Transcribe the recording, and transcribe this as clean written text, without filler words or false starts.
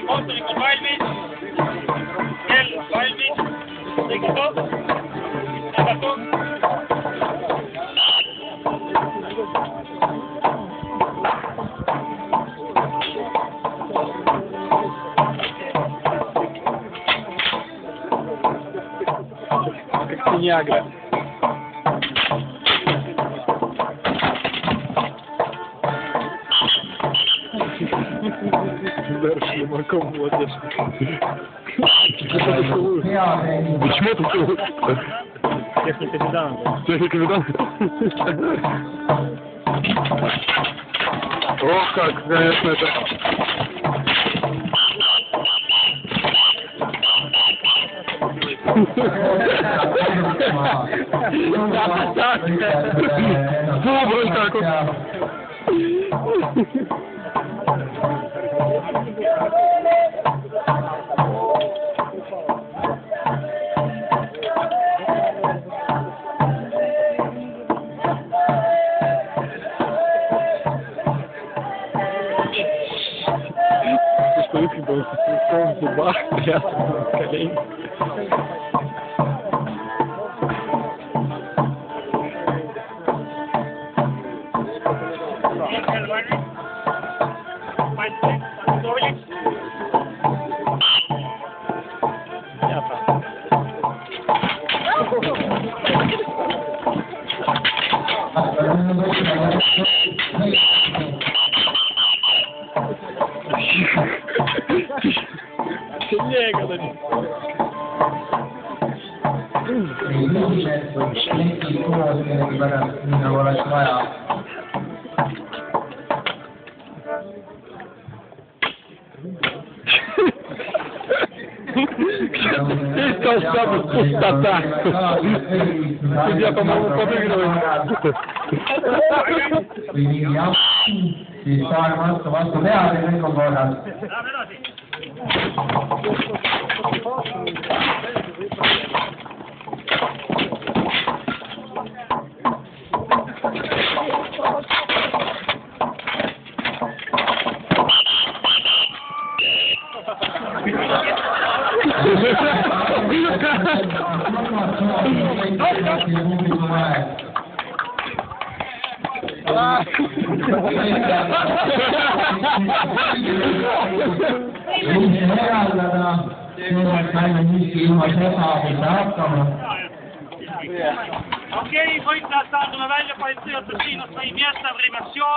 Kohtunikud valmis, kell valmis, tegid tagatud. Как Ниагра. Удар шлемаком молодежь. Почему ты? Техника Видана. Техника Видана? Ох, как, конечно, это... Добрый как он. Что их был в зубах, прятал на колени. Сильнее говори. Здесь должна быть пустота. Судья, по-моему, подыгрывает. Окей, мы на самом деле полицейские на свои места, время все.